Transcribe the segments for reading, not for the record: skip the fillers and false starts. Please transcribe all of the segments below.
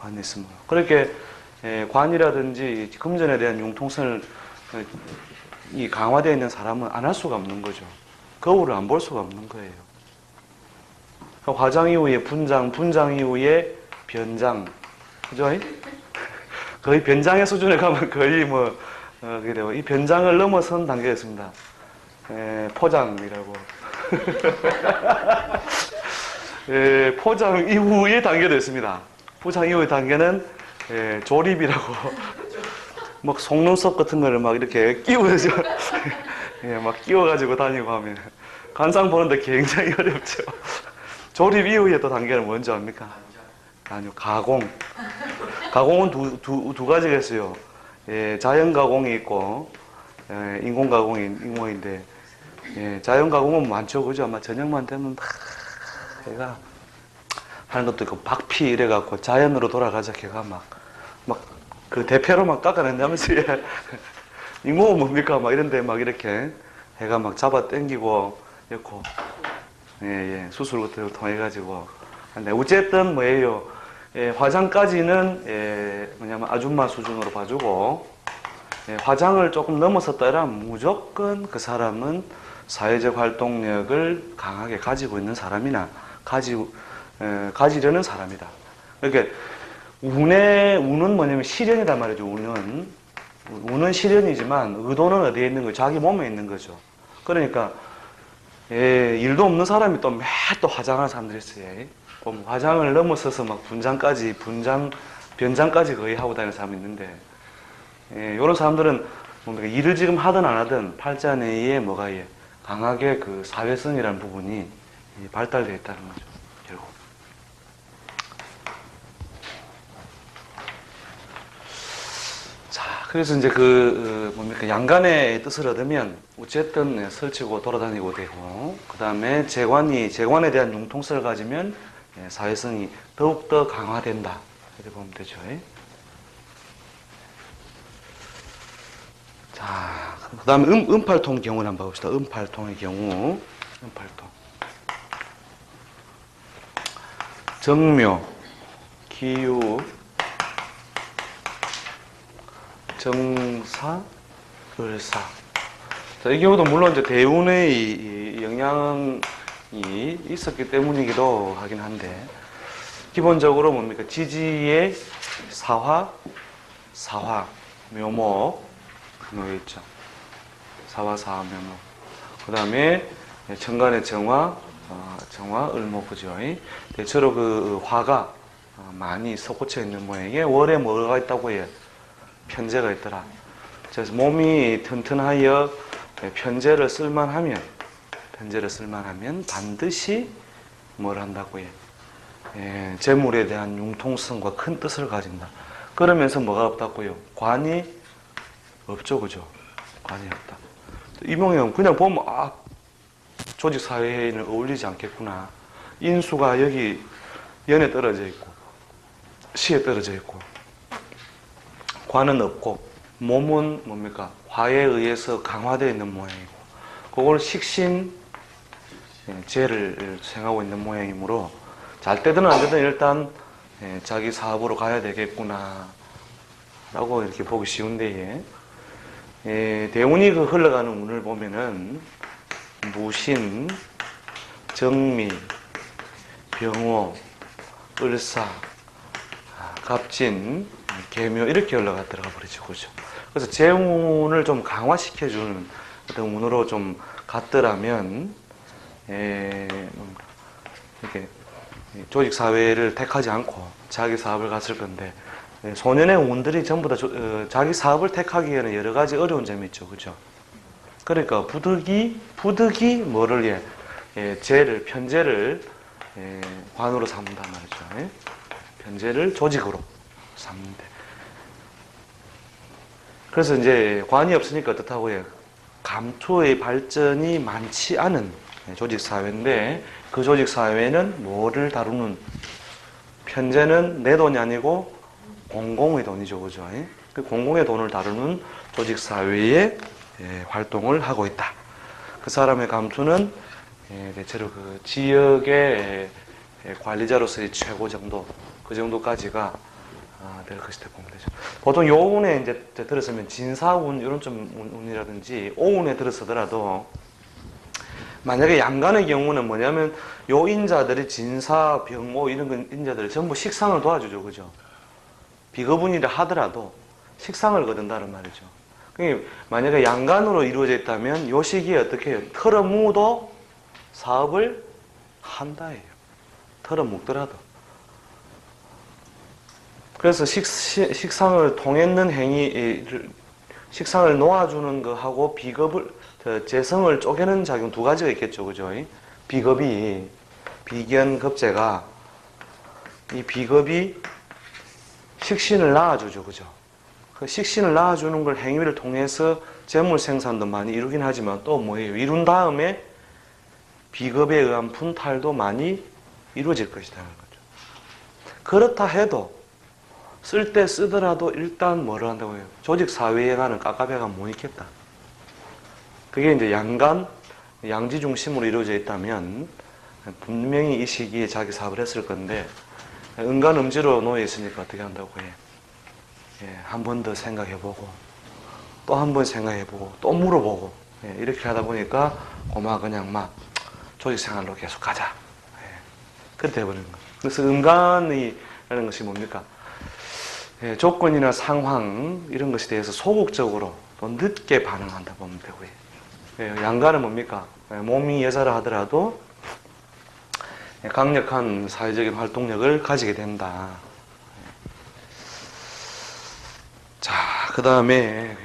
관이 있으면. 그렇게 관이라든지 금전에 대한 융통성을 이 강화되어 있는 사람은 안 할 수가 없는 거죠. 거울을 안 볼 수가 없는 거예요. 화장 이후에 분장, 분장 이후에 변장, 그죠? 거의 변장의 수준에 가면 거의 뭐 그래요. 이 변장을 넘어선 단계였습니다. 포장이라고. 포장 이후의 단계도 있습니다. 포장 이후의 단계는 조립이라고. 막 속눈썹 같은 거를 막 이렇게 끼워서 막 끼워가지고 다니고 하면 관상 보는데 굉장히 어렵죠. 조립 이후에 또 단계는 뭔지 압니까? 아니요, 가공. 가공은 두 가지가 있어요. 자연 가공이 있고 인공 가공이 인공인데 자연 가공은 많죠, 그죠? 아마 저녁만 되면 걔가 하는 것도 있고 박피 이래갖고 자연으로 돌아가자 걔가 막 그 대패로 막 깎아낸다면서 인공은 뭡니까? 막 이런데 막 이렇게 애가 막 잡아 당기고 이렇고 수술 같은 거 통해가지고 근데 어쨌든 뭐예요? 화장까지는 뭐냐면 아줌마 수준으로 봐주고 화장을 조금 넘어섰다면 무조건 그 사람은 사회적 활동력을 강하게 가지고 있는 사람이나 가지려는 사람이다. 그러니까 운은 뭐냐면 실현이란 말이죠. 운은 실현이지만 의도는 어디에 있는 거죠? 자기 몸에 있는 거죠. 그러니까 일도 없는 사람이 또 매 또 화장하는 사람들이 있어요. 화장을 넘어서서 막 변장까지 거의 하고 다니는 사람이 있는데 이런 사람들은 뭡니까? 일을 지금 하든 안 하든 팔자 내에 뭐가 강하게 그 사회성이라는 부분이 발달되어 있다는 거죠. 결국. 자, 그래서 이제 뭡니까? 양간의 뜻을 얻으면 어쨌든 설치고 돌아다니고 되고, 그 다음에 재관에 대한 융통성을 가지면 사회성이 더욱더 강화된다. 이렇게 보면 되죠. 자, 그 다음에 음팔통 경우를 한번 봅시다. 음팔통의 경우. 음팔통. 정묘, 기유, 정사, 을사. 자, 이 경우도 물론 이제 대운의 이 영향이 있었기 때문이기도 하긴 한데, 기본적으로 뭡니까? 지지의 사화, 묘목, 여기 있죠. 사화, 묘목. 그 다음에 천간의 정화, 을목, 그죠? 대체로 그 화가 많이 섞어쳐 있는 모양이에요. 월에 뭐가 있다고 해요? 편재가 있더라. 그래서 몸이 튼튼하여 편재를 쓸만하면 반드시 뭘 한다고 해요? 재물에 대한 융통성과 큰 뜻을 가진다. 그러면서 뭐가 없다고요? 관이 없죠, 그죠? 관이 없다. 이몽형 그냥 보면 조직 사회에는 어울리지 않겠구나. 인수가 여기 연에 떨어져 있고 시에 떨어져 있고 관은 없고 몸은 뭡니까? 화에 의해서 강화되어 있는 모양이고 그걸 식신 재를 수행하고 있는 모양이므로 잘 때든 안 되든 일단 자기 사업으로 가야 되겠구나 라고 이렇게 보기 쉬운데 대운이 흘러가는 운을 보면은 무신, 정미, 병호, 을사, 갑진, 계묘 이렇게 들어가 버리죠, 그죠? 그래서 재운을 좀 강화시켜주는 어떤 운으로 좀 갔더라면 이렇게 조직 사회를 택하지 않고 자기 사업을 갔을 건데 소년의 운들이 전부 다 자기 사업을 택하기에는 여러 가지 어려운 점이 있죠, 그죠? 그러니까 부득이 뭐를 편재를 관으로 삼는단 말이죠. 편재를 조직으로 삼는데. 그래서 이제 관이 없으니까 어떻다고 해요? 감투의 발전이 많지 않은 조직 사회인데 그 조직 사회는 뭐를 다루는 편재는 내 돈이 아니고 공공의 돈이죠, 그죠? 그 공공의 돈을 다루는 조직 사회에 활동을 하고 있다. 그 사람의 감투는 대체로 그 지역의 관리자로서의 최고 정도, 그 정도까지가 될 것이다 보면 되죠. 보통 요 운에 이제 들었으면 진사운 이런 좀 운이라든지 오운에 들었으더라도 만약에 양간의 경우는 뭐냐면 요 인자들이 진사, 병오 이런 인자들이 전부 식상을 도와주죠, 그죠? 비겁운이라 하더라도 식상을 거둔다는 말이죠. 그러니까 만약에 양간으로 이루어져 있다면 요 시기에 어떻게 해요? 털어무도 사업을 한다예요. 털어묵더라도. 그래서 식상을 통했는 행위를, 식상을 놓아주는 거하고 비겁을, 재성을 쪼개는 작용 두 가지가 있겠죠, 그죠? 비겁이, 비견급제가, 이 비겁이 식신을 낳아주죠, 그죠? 그 식신을 낳아주는 걸 행위를 통해서 재물 생산도 많이 이루긴 하지만 또 뭐예요? 이룬 다음에 비겁에 의한 분탈도 많이 이루어질 것이라는 거죠. 그렇다 해도 쓸 때 쓰더라도 일단 뭐를 한다고 해요? 조직 사회에 가는 깝깝해가 못 있겠다. 그게 이제 양간, 양지 중심으로 이루어져 있다면 분명히 이 시기에 자기 사업을 했을 건데 은간 음지로 놓여 있으니까 어떻게 한다고 해? 한 번 더 생각해보고 또 한 번 생각해보고 또 물어보고 이렇게 하다 보니까 고마 그냥 막 조직생활로 계속 가자. 그렇게 돼버리는 거예요. 그래서 음간이라는 것이 뭡니까? 조건이나 상황 이런 것에 대해서 소극적으로 또 늦게 반응한다 보면 되고요. 양간은 뭡니까? 몸이 여자라 하더라도 강력한 사회적인 활동력을 가지게 된다. 자, 그 다음에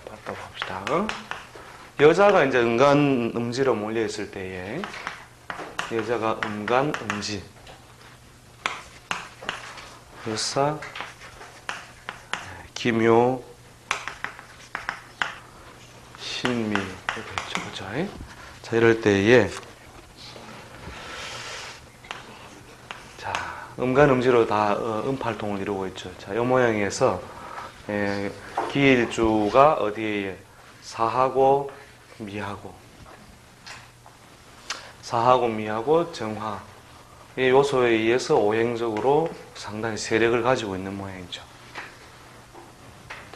봤다 봅시다. 여자가 이제 음간 음지로 몰려 있을 때에 여자가 음간 음지 여사 기묘 신미 이렇게 있죠, 그죠? 자, 이럴 때에 자, 음간 음지로 다 음팔통을 이루고 있죠. 자, 이 모양에서 기일주가 어디에 사하고 미하고 사하고 미하고 정화 이 요소에 의해서 오행적으로 상당히 세력을 가지고 있는 모양이죠.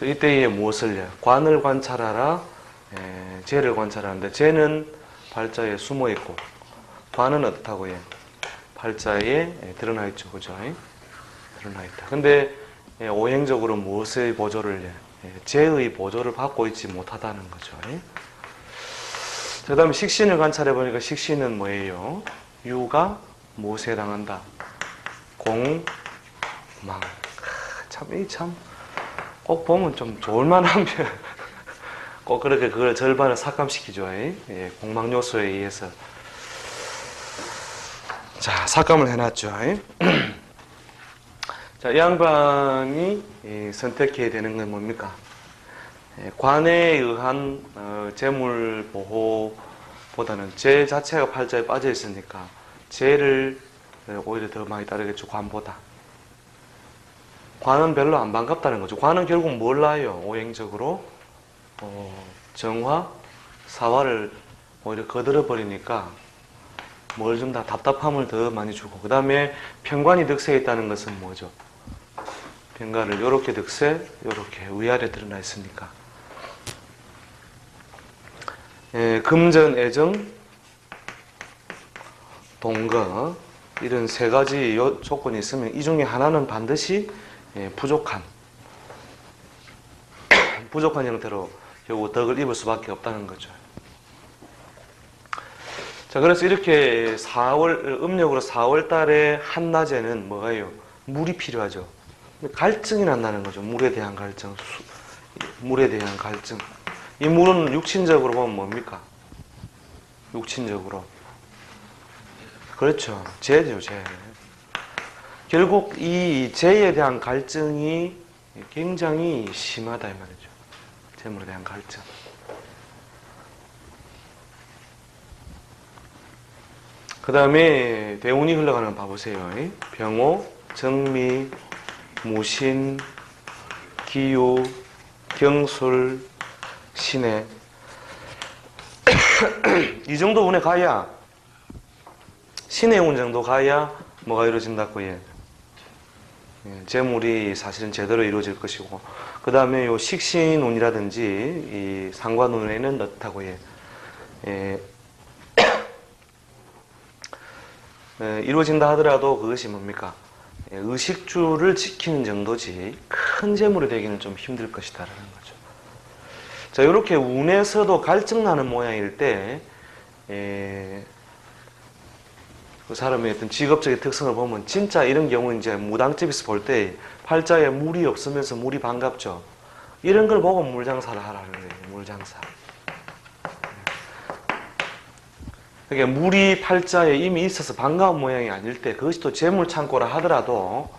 이때에 무엇을 해요? 관을 관찰하라, 재를 관찰하는데 재는 발자에 숨어 있고 관은 어떻다고 해요? 발자에 드러나 있죠, 그죠? 드러나 있다. 근데 오행적으로 무엇의 보조를 해? 재의 보조를 받고 있지 못하다는 거죠. 그 다음에 식신을 관찰해 보니까 식신은 뭐예요? 유가 무엇에 해당한다? 공망. 참, 꼭 보면 좀 좋을만하면 꼭 그렇게 그걸 절반을 삭감시키죠. 공망 요소에 의해서. 자, 삭감을 해놨죠. 자, 이 양반이 선택해야 되는 건 뭡니까? 관에 의한 재물 보호보다는 재 자체가 팔자에 빠져 있으니까 재를 오히려 더 많이 따르겠죠, 관보다. 관은 별로 안 반갑다는 거죠. 관은 결국 뭘 낳아요? 오행적으로 정화, 사화를 오히려 거들어 버리니까 뭘 좀 다 답답함을 더 많이 주고, 그 다음에 편관이 득세에 있다는 것은 뭐죠? 편관을 요렇게 득세, 요렇게 위아래 드러나 있으니까 금전, 애정, 동거 이런 세 가지 조건이 있으면 이 중에 하나는 반드시 부족한 형태로 결국 덕을 입을 수밖에 없다는 거죠. 자, 그래서 이렇게 음력으로 4월 달에 한낮에는 뭐가요? 물이 필요하죠. 갈증이 난다는 거죠. 물에 대한 갈증. 이 물은 육친적으로 보면 뭡니까? 육친적으로. 그렇죠. 재죠, 재. 결국 이 재에 대한 갈증이 굉장히 심하다, 이 말이죠. 재물에 대한 갈증. 그 다음에 대운이 흘러가는 거 봐보세요. 병호, 정미, 무신, 기유, 경술, 신해. 이 정도 운에 가야, 신의 운 정도 가야 뭐가 이루어진다고 해? 재물이 사실은 제대로 이루어질 것이고, 그 다음에 요 식신운이라든지 이 상관운에는 어떻다고 해? 이루어진다 하더라도 그것이 뭡니까? 의식주를 지키는 정도지 큰 재물이 되기는 좀 힘들 것이다라는 거죠. 자, 이렇게 운에서도 갈증나는 모양일 때, 그 사람의 어떤 직업적인 특성을 보면 진짜 이런 경우는 이제 무당집에서 볼 때 팔자에 물이 없으면서 물이 반갑죠. 이런 걸 보고 물장사를 하라는 거예요. 물장사. 그러니까 물이 팔자에 이미 있어서 반가운 모양이 아닐 때 그것이 또 재물창고라 하더라도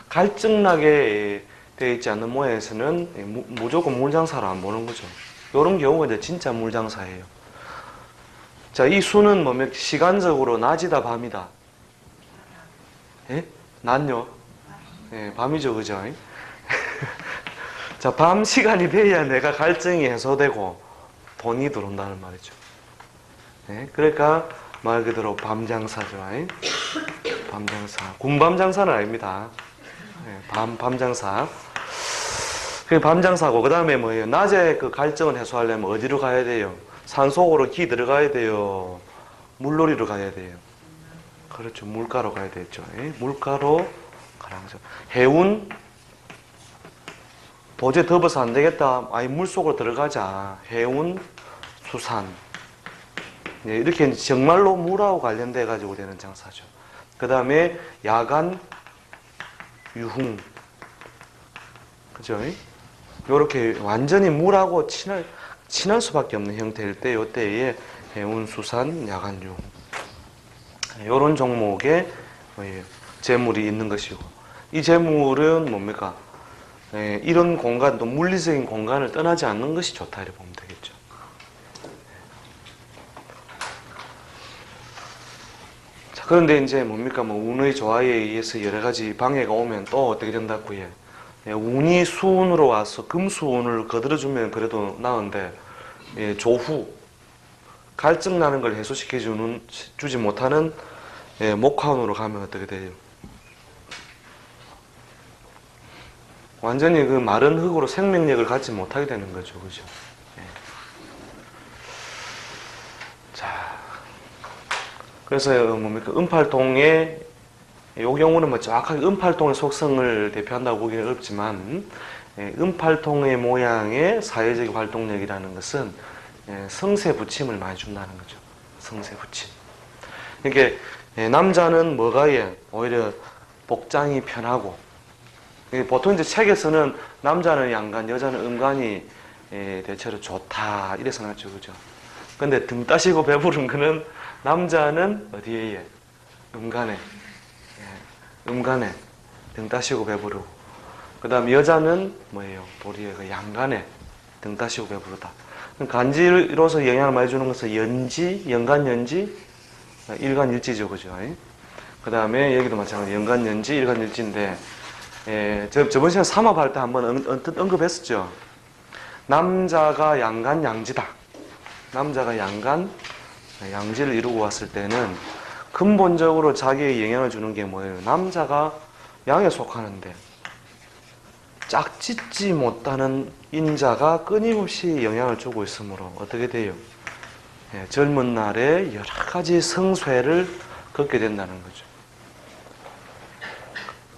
갈증나게 되어 있지 않는 모양에서는 무조건 물장사로 안 보는 거죠. 이런 경우가 이제 진짜 물장사예요. 자, 이 수는 뭐면 시간적으로 낮이다 밤이다? 예? 낮요? 예, 밤이죠, 그죠? 자, 밤 시간이 돼야 내가 갈증이 해소되고 돈이 들어온다는 말이죠. 예? 그러니까 말 그대로 밤장사죠. 밤장사. 군밤장사는 아닙니다. 예, 밤장사. 그 밤장사고, 그 다음에 뭐예요? 낮에 그 갈증을 해소하려면 어디로 가야 돼요? 산속으로 기 들어가야 돼요? 물놀이로 가야 돼요? 그렇죠. 물가로 가야 되죠. 물가로 가라는 거죠. 해운, 도저히 더워서 안 되겠다. 아니, 물속으로 들어가자. 해운, 수산. 이렇게 정말로 물하고 관련돼 가지고 되는 장사죠. 그 다음에 야간, 유흥. 그죠? 요렇게 완전히 물하고 친할 수밖에 없는 형태일 때, 요때에 해운, 수산, 야간, 유흥. 요런 종목에 재물이 있는 것이고, 이 재물은 뭡니까? 이런 공간, 또 물리적인 공간을 떠나지 않는 것이 좋다, 이렇게 보면 되겠죠. 자, 그런데 이제 뭡니까? 뭐, 운의 조화에 의해서 여러 가지 방해가 오면 또 어떻게 된다고요? 운이 수운으로 와서 금수운을 거들어주면 그래도 나은데, 조후, 갈증 나는 걸 해소시켜주지 못하는 목화운으로 가면 어떻게 돼요? 완전히 그 마른 흙으로 생명력을 갖지 못하게 되는 거죠. 그죠? 자, 그래서 뭡니까? 은팔통의, 이 경우는 뭐 정확하게 은팔통의 속성을 대표한다고 보기는 어렵지만, 은팔통의 모양의 사회적 활동력이라는 것은 성세 부침을 많이 준다는 거죠. 성세 부침. 그러니까 남자는 뭐가 오히려 복장이 편하고, 보통 이제 책에서는 남자는 양간, 여자는 음간이 대체로 좋다 이래서 나죠, 그죠? 근데 등 따시고 배부른 거는 남자는 어디에? 음간에. 음간에 등 따시고 배부르고, 그 다음 여자는 뭐예요? 도리에 그 양간에 등 따시고 배부르다. 간지로서 영향을 많이 주는 것은 연지, 연간연지, 일간일지죠, 그죠? 그 다음에 여기도 마찬가지 연간연지, 일간일지인데, 저번 시간에 삼합할 때 한번 언급했었죠. 남자가 양간, 양지다. 남자가 양간, 양지를 이루고 왔을 때는 근본적으로 자기의 영향을 주는 게 뭐예요? 남자가 양에 속하는데 짝짓지 못하는 인자가 끊임없이 영향을 주고 있으므로 어떻게 돼요? 젊은 날에 여러 가지 성쇠를 겪게 된다는 거죠.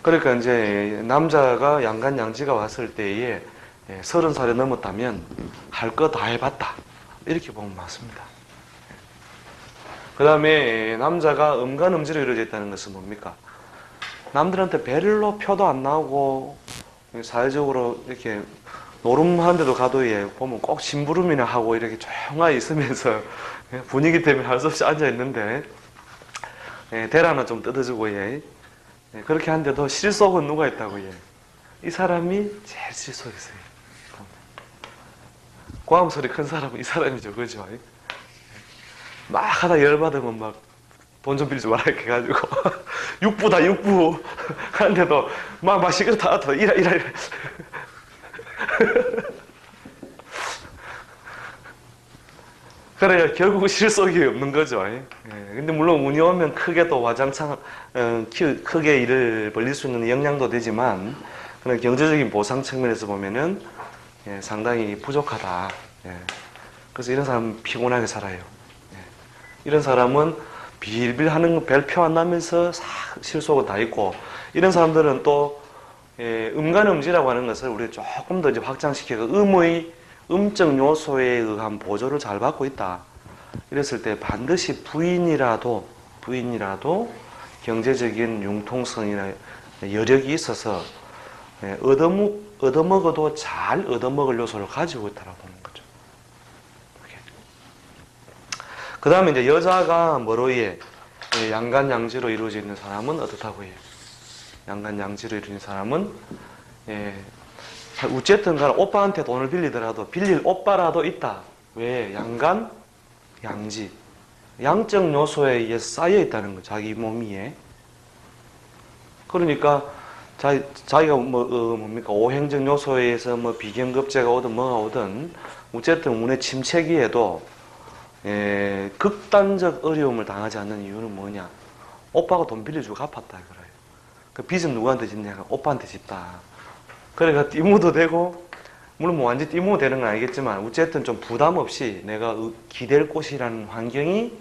그러니까 이제 남자가 양간 양지가 왔을 때에 30살이 넘었다면 할 거 다 해봤다 이렇게 보면 맞습니다. 그 다음에 남자가 음간 음지로 이루어져 있다는 것은 뭡니까? 남들한테 별로 표도 안 나오고 사회적으로 이렇게 노름하는 데도 가도 보면 꼭 심부름이나 하고 이렇게 조용하게 있으면서 분위기 때문에 할 수 없이 앉아 있는데 대라나 좀 뜯어주고 그렇게 하는데도 실속은 누가 있다고 이 사람이 제일 실속 있어요. 고함 소리 큰 사람은 이 사람이죠, 그죠? 막 하다 열받으면 막 돈 좀 빌리지 마라 이렇게 해가지고 육부다 육부 하는데도 막 시끄럽다 이라 그래요. 결국 실속이 없는 거죠. 예. 근데 물론 운이 오면 크게 또 와장창, 크게 일을 벌릴 수 있는 역량도 되지만, 그런 경제적인 보상 측면에서 보면은, 예, 상당히 부족하다. 예. 그래서 이런 사람은 피곤하게 살아요. 예. 이런 사람은 빌빌 하는 거 별표 안 나면서 싹 실속은 다 있고, 이런 사람들은 또, 예, 음간음지라고 하는 것을 우리가 조금 더 이제 확장시켜서 음적 요소에 의한 보조를 잘 받고 있다. 이랬을 때 반드시 부인이라도 경제적인 융통성이나 여력이 있어서 얻어먹어도 잘 얻어먹을 요소를 가지고 있다고 보는 거죠. 그 다음에 이제 여자가 뭐로에 양간양지로 이루어져 있는 사람은 어떻다고 해요? 양간양지로 이루어진 사람은 어쨌든 간에 오빠한테 돈을 빌리더라도 빌릴 오빠라도 있다. 왜? 양간, 양지. 양적 요소에 의해 쌓여 있다는 거, 자기 몸 위에. 그러니까 자기가 뭡니까? 오행적 요소에 의해서 뭐 비경급제가 오든 뭐가 오든 어쨌든 운의 침체기에도 극단적 어려움을 당하지 않는 이유는 뭐냐? 오빠가 돈 빌려주고 갚았다 그래요. 그 빚은 누구한테 짓냐? 오빠한테 짓다. 그래가 띠무도 되고, 물론 뭐 완전 띠무 되는 건 아니겠지만, 어쨌든 좀 부담 없이 내가 기댈 곳이라는 환경이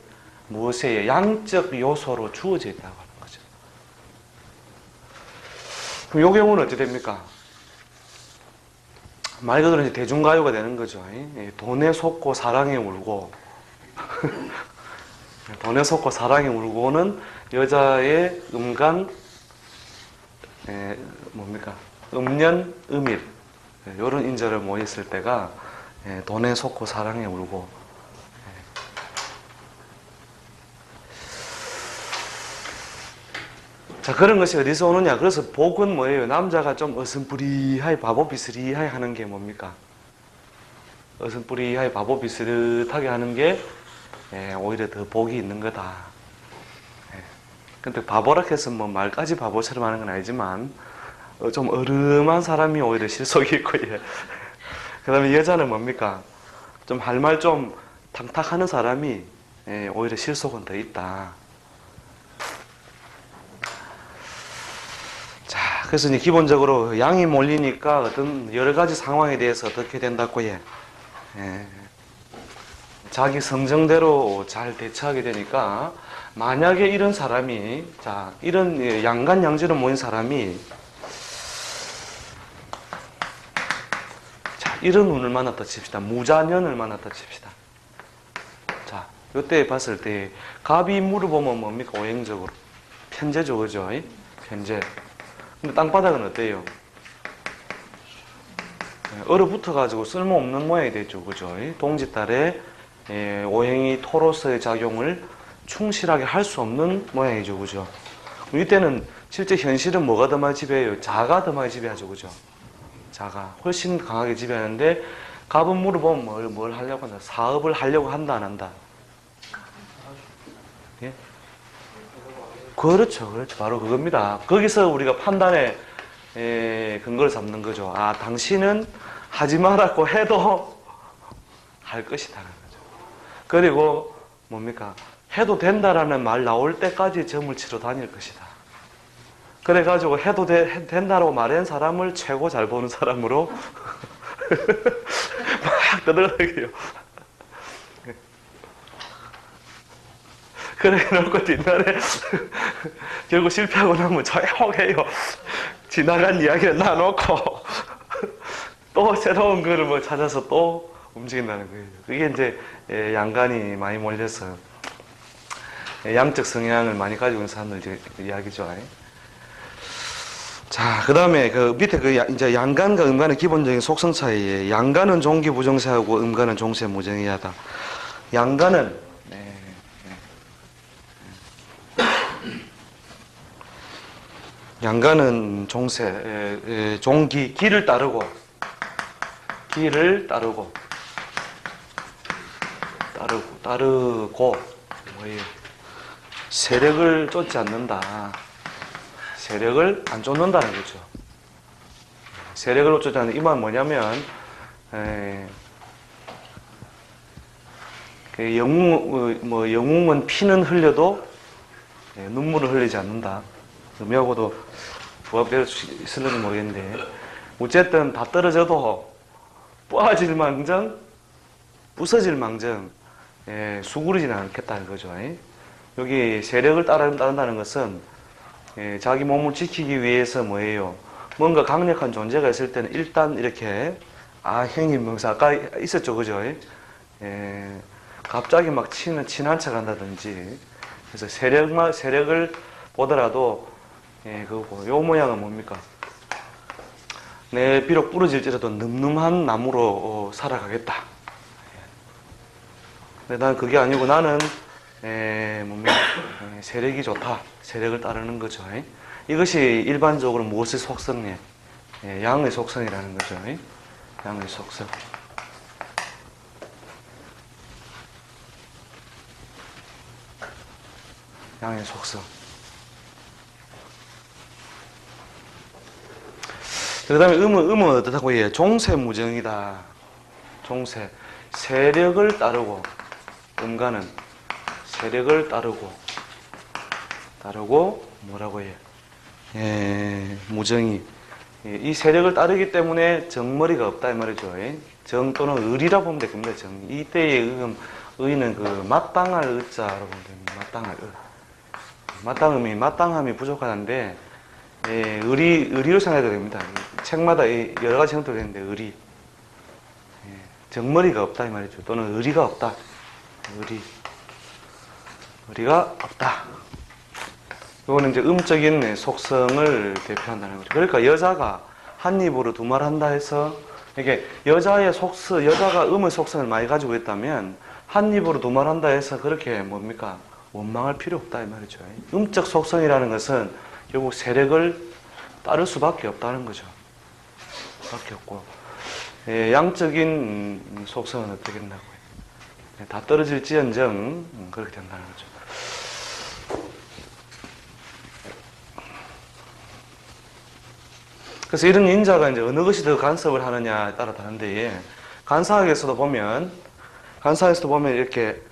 무엇에 양적 요소로 주어져 있다고 하는 거죠. 그럼 이 경우는 어떻게 됩니까? 말 그대로 이제 대중가요가 되는 거죠. 돈에 속고 사랑에 울고, 돈에 속고 사랑에 울고는 여자의 음간, 뭡니까? 음년, 음일 이런 인자를 모였을 때가 돈에 속고 사랑에 울고 자 그런 것이 어디서 오느냐? 그래서 복은 뭐예요? 남자가 좀 어슴뿌리하게 바보 비스리하게 하는 게 뭡니까? 어슴뿌리하게 바보 비스릇하게 하는 게 오히려 더 복이 있는 거다. 근데 바보라 해서 뭐 말까지 바보처럼 하는 건 아니지만 좀 어름한 사람이 오히려 실속이 있고, 예. 그 다음에 여자는 뭡니까? 좀 할 말 좀 탕탁하는 사람이 오히려 실속은 더 있다. 자, 그래서 이제 기본적으로 양이 몰리니까 어떤 여러 가지 상황에 대해서 어떻게 된다고 해. 자기 성정대로 잘 대처하게 되니까 만약에 이런 사람이, 자, 이런 양간양지로 모인 사람이 이런 운을 만났다 칩시다. 무자년을 만났다 칩시다. 자, 요때 봤을 때 갑이 물어보면 뭡니까? 오행적으로 편재죠, 그죠? 편재. 근데 땅바닥은 어때요? 얼어붙어가지고 쓸모없는 모양이 되죠, 그죠? 동짓달에 오행이 토로서의 작용을 충실하게 할 수 없는 모양이죠, 그죠? 이때는 실제 현실은 뭐가 더 많이 지배해요? 자가 더 많이 지배하죠, 그죠? 자가 훨씬 강하게 지배하는데 갑은 물어보면 뭘 하려고 한다? 사업을 하려고 한다 안 한다? 예? 그렇죠, 그렇죠. 바로 그겁니다. 거기서 우리가 판단의 근거를 잡는 거죠. 아, 당신은 하지 말라고 해도 할 것이다라는 거죠. 그리고 뭡니까? 해도 된다라는 말 나올 때까지 점을 치러 다닐 것이다. 그래가지고 해도 된다고 말한 사람을 최고 잘 보는 사람으로 막 떠들어가게요. 그래 놓고 뒷날에 결국 실패하고 나면 조용해요. 지나간 이야기를 놔놓고 또 새로운 거를 뭐 찾아서 또 움직인다는 거예요. 그게 이제 양간이 많이 몰려서 양적 성향을 많이 가지고 있는 사람들 이야기죠. 자, 그 다음에 그 밑에 이제 양간과 음간의 기본적인 속성 차이에 양간은 종기 부정세하고 음간은 종세 무정의하다. 양간은 양간은 종세, 종기, 기를 따르고 뭐예요? 세력을 쫓지 않는다. 세력을 안 쫓는다는 거죠. 세력을 쫓지 않는 이 말은 뭐냐면 영웅은 피는 흘려도 눈물을 흘리지 않는다. 의미하고도 부합될 수 있을지 모르겠는데, 어쨌든 다 떨어져도 빠질 망정, 부서질 망정, 수그리지는 않겠다는 거죠. 여기 세력을 따른다는 것은 자기 몸을 지키기 위해서 뭐예요? 뭔가 강력한 존재가 있을 때는 일단 이렇게 형님 명사 아까 있었죠, 그죠? 갑자기 막 친한 척 한다든지, 그래서 세력을 보더라도 그거고, 요 모양은 뭡니까? 비록 부러질지라도 늠름한 나무로 살아가겠다. 근데 난 그게 아니고 나는 세력이 좋다. 세력을 따르는 거죠. 이것이 일반적으로 무엇의 속성이에요? 양의 속성이라는 거죠. 양의 속성. 양의 속성. 그 다음에 음은 어떻다고 해요? 종세무정이다. 종세. 세력을 따르고, 음가는 세력을 따르고 뭐라고 해요? 무정이. 이 세력을 따르기 때문에 정머리가 없다 이 말이죠. 정 또는 의리라고 보면 되겠습니다. 정. 이때의 의는 그 마땅할 의자라고 보면 됩니다. 마땅할 의. 마땅함이 부족하는데, 의리로 생각해도 됩니다. 책마다 여러 가지 형태로 되는데, 의리. 정머리가 없다 이 말이죠. 또는 의리가 없다. 의리가 없다. 이거는 이제 음적인 속성을 대표한다는 거죠. 그러니까 여자가 한 입으로 두 말 한다 해서, 이게 여자가 음의 속성을 많이 가지고 있다면 한 입으로 두 말 한다 해서 그렇게 뭡니까? 원망할 필요 없다 이 말이죠. 음적 속성이라는 것은 결국 세력을 따를 수밖에 없다는 거죠. 수밖에 없고, 양적인 속성은 어떻게 된다고요? 다 떨어질지언정 그렇게 된다는 거죠. 그래서 이런 인자가 이제 어느 것이 더 간섭을 하느냐에 따라 다른데, 간사학에서도 보면 이렇게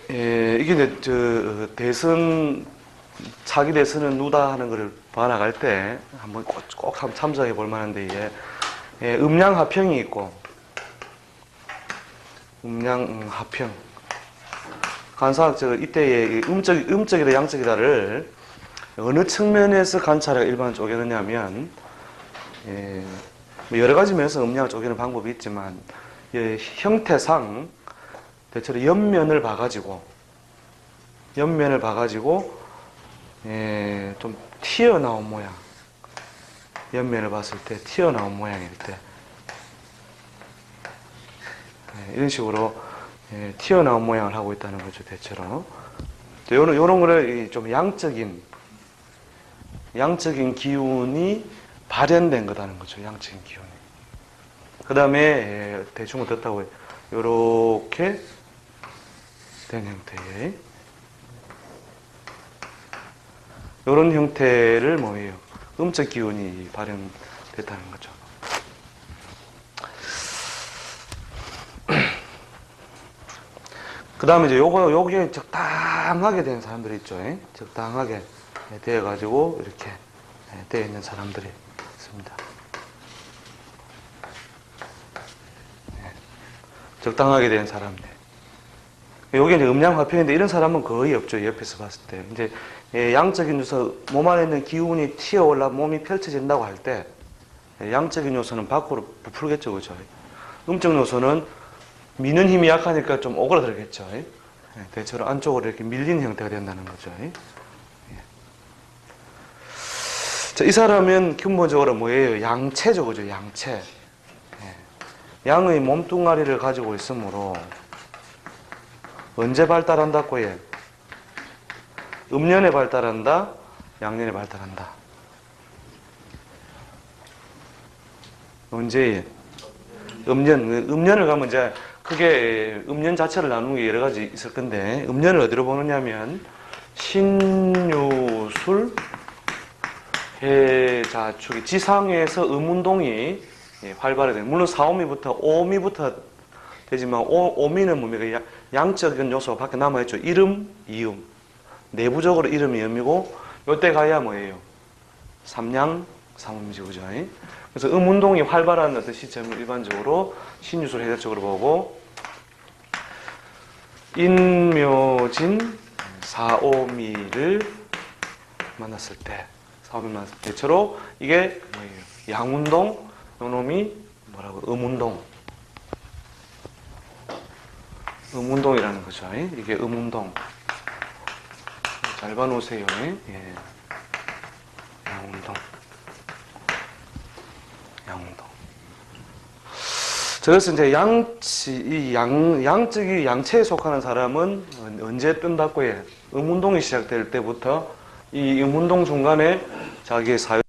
이게 이제 자기 대선은 누다 하는 것을 봐나갈 때 한번 꼭 한번 참조해 볼 만한데, 음양하평이 있고, 음양하평. 간사학적으로 이때의 음적이다 양적이다를 어느 측면에서 관찰을 일반 쪼개느냐면, 여러 가지 면에서 음양을 쪼개는 방법이 있지만, 형태상 대체로 옆면을 봐가지고 좀 튀어나온 모양, 옆면을 봤을 때 튀어나온 모양일 때, 이런 식으로 튀어나온 모양을 하고 있다는 거죠, 대체로. 요런 거를 좀 양적인 기운이 발현된 거다는 거죠, 양적인 기운이. 그 다음에 대충 어떻다고 해요? 요렇게 된 형태의, 요런 형태를 뭐예요? 음적 기운이 발현됐다는 거죠. 그 다음에 이제 요게 적당하게 된 사람들이 있죠. 적당하게 되어가지고 이렇게 되어 있는 사람들이 있습니다. 적당하게 된 사람들. 요게 이제 음양화평인데, 이런 사람은 거의 없죠. 옆에서 봤을 때. 이제 양적인 요소, 몸 안에 있는 기운이 튀어올라 몸이 펼쳐진다고 할 때, 양적인 요소는 밖으로 부풀겠죠, 그죠? 음적 요소는 미는 힘이 약하니까 좀 오그라들겠죠. 대체로 안쪽으로 이렇게 밀리는 형태가 된다는 거죠. 자, 이 사람은 근본적으로 뭐예요? 양체죠, 그죠? 양체. 양의 몸뚱아리를 가지고 있으므로 언제 발달한다고 해요? 음년에 발달한다, 양년에 발달한다. 언제예요? 음년을 가면 이제 크게 음년 자체를 나누는 게 여러 가지 있을 건데, 음년을 어디로 보느냐면 신유술 해자축이 지상에서 음운동이 활발해져요. 물론 4오미부터 5오미부터 되지만 오미는 뭡니까? 양적인 요소가 밖에 남아있죠. 이름, 이음. 내부적으로 이름, 이음이고 요때 가야 뭐예요? 삼양, 삼음이죠. 그죠? 그래서 음운동이 활발한 어떤 시점을 일반적으로 신유술 해설적으로 보고 인묘진 사오미를 만났을 때 대체로 이게 뭐예요? 양운동, 요놈이 뭐라고? 음운동이라는 거죠. 이게 음운동. 잘 봐놓으세요. 예. 양운동. 그래서 이제 양체에 속하는 사람은 언제 뜬다고 해? 음운동이 시작될 때부터 이 음운동 중간에 자기의 사회